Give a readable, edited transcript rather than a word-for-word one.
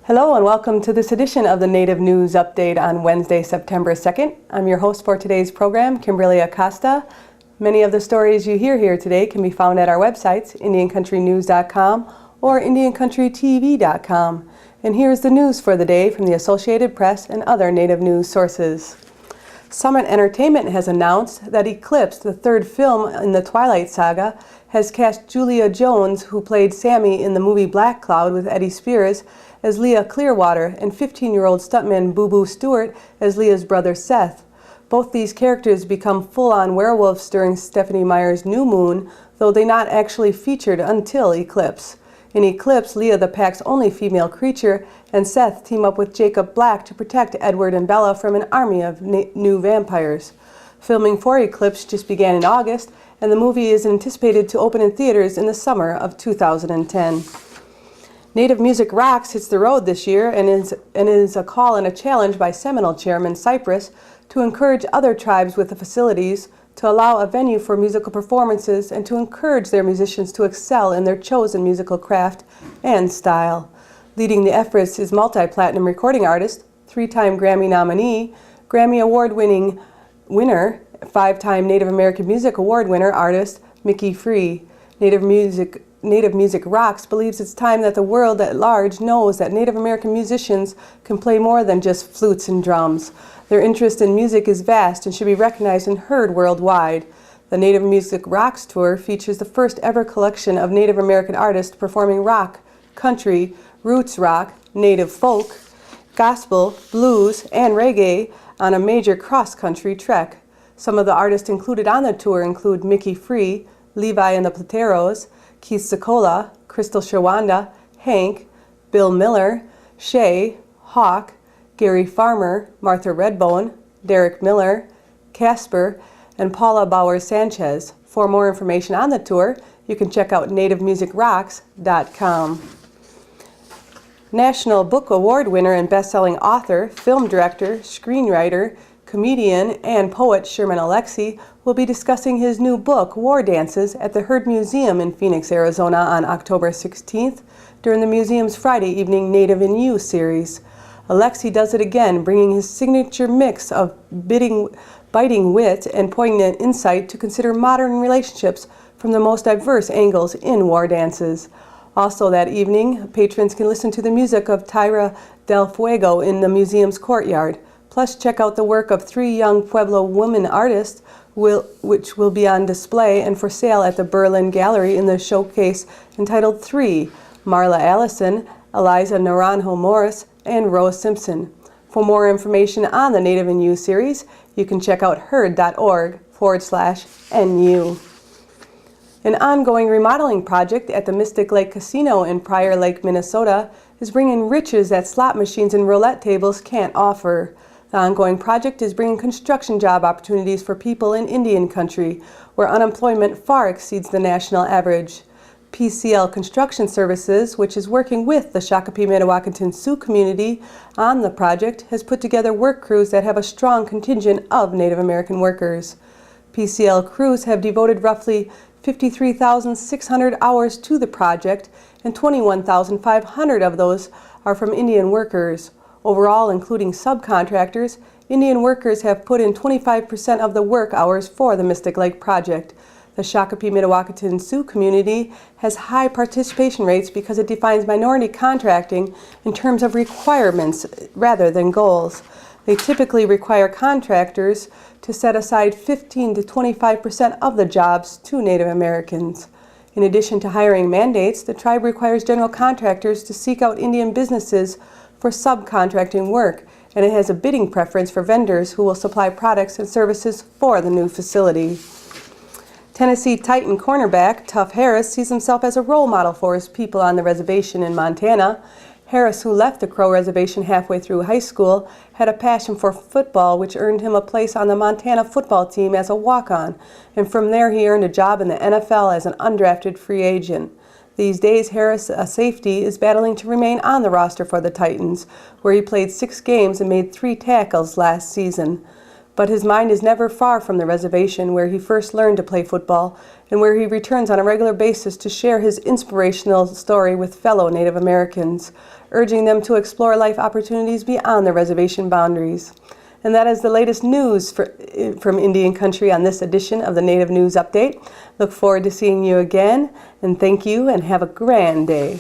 Hello and welcome to this edition of the Native News Update on Wednesday, September 2nd. I'm your host for today's program, Kimberly Acosta. Many of the stories you hear here today can be found at our websites, IndianCountryNews.com or IndianCountryTV.com. And here's the news for the day from the Associated Press and other Native news sources. Summit Entertainment has announced that Eclipse, the third film in the Twilight Saga, has cast Julia Jones, who played Sammy in the movie Black Cloud with Eddie Spears, as Leah Clearwater, and 15-year-old stuntman Boo Boo Stewart as Leah's brother Seth. Both these characters become full-on werewolves during Stephenie Meyer's New Moon, though they not actually featured until Eclipse. In Eclipse, Leah, the pack's only female creature, and Seth team up with Jacob Black to protect Edward and Bella from an army of new vampires. Filming for Eclipse just began in August, and the movie is anticipated to open in theaters in the summer of 2010. Native Music Rocks hits the road this year and is a call and a challenge by Seminole Chairman Cypress to encourage other tribes with the facilities to allow a venue for musical performances and to encourage their musicians to excel in their chosen musical craft and style. Leading the efforts is multi-platinum recording artist, three-time Grammy nominee, Grammy Award-winning winner, five-time Native American Music Award winner artist Mickey Free. Native Music Rocks believes it's time that the world at large knows that Native American musicians can play more than just flutes and drums. Their interest in music is vast and should be recognized and heard worldwide. The Native Music Rocks Tour features the first ever collection of Native American artists performing rock, country, roots rock, native folk, gospel, blues, and reggae on a major cross-country trek. Some of the artists included on the tour include Mickey Free, Levi and the Plateros, Keith Secola, Crystal Shawanda, Hank, Bill Miller, Shay, Hawk, Gary Farmer, Martha Redbone, Derek Miller, Casper, and Paula Bauer-Sanchez. For more information on the tour, you can check out nativemusicrocks.com. National Book Award winner and best-selling author, film director, screenwriter, comedian, and poet Sherman Alexie will be discussing his new book, War Dances, at the Heard Museum in Phoenix, Arizona on October 16th during the museum's Friday evening Native in You series. Alexie does it again, bringing his signature mix of biting wit and poignant insight to consider modern relationships from the most diverse angles in War Dances. Also that evening, patrons can listen to the music of Tyra del Fuego in the museum's courtyard. Plus, check out the work of three young Pueblo women artists, which will be on display and for sale at the Berlin Gallery in the showcase entitled Three: Marla Allison, Eliza Naranjo Morris, and Rose Simpson. For more information on the Native in You series, you can check out heard.org/NU. An ongoing remodeling project at the Mystic Lake Casino in Prior Lake, Minnesota, is bringing riches that slot machines and roulette tables can't offer. The ongoing project is bringing construction job opportunities for people in Indian country, where unemployment far exceeds the national average. PCL Construction Services, which is working with the Shakopee-Mdewakanton Sioux community on the project, has put together work crews that have a strong contingent of Native American workers. PCL crews have devoted roughly 53,600 hours to the project, and 21,500 of those are from Indian workers. Overall, including subcontractors, Indian workers have put in 25% of the work hours for the Mystic Lake project. The Shakopee-Mdewakanton Sioux community has high participation rates because it defines minority contracting in terms of requirements rather than goals. They typically require contractors to set aside 15 to 25% of the jobs to Native Americans. In addition to hiring mandates, the tribe requires general contractors to seek out Indian businesses for subcontracting work, and it has a bidding preference for vendors who will supply products and services for the new facility. Tennessee Titan cornerback Tuff Harris sees himself as a role model for his people on the reservation in Montana. Harris, who left the Crow Reservation halfway through high school, had a passion for football, which earned him a place on the Montana football team as a walk-on, and from there he earned a job in the NFL as an undrafted free agent. These days, Harris, a safety, is battling to remain on the roster for the Titans, where he played 6 games and made 3 tackles last season. But his mind is never far from the reservation where he first learned to play football and where he returns on a regular basis to share his inspirational story with fellow Native Americans, urging them to explore life opportunities beyond the reservation boundaries. And that is the latest news from Indian Country on this edition of the Native News Update. Look forward to seeing you again, and thank you and have a grand day.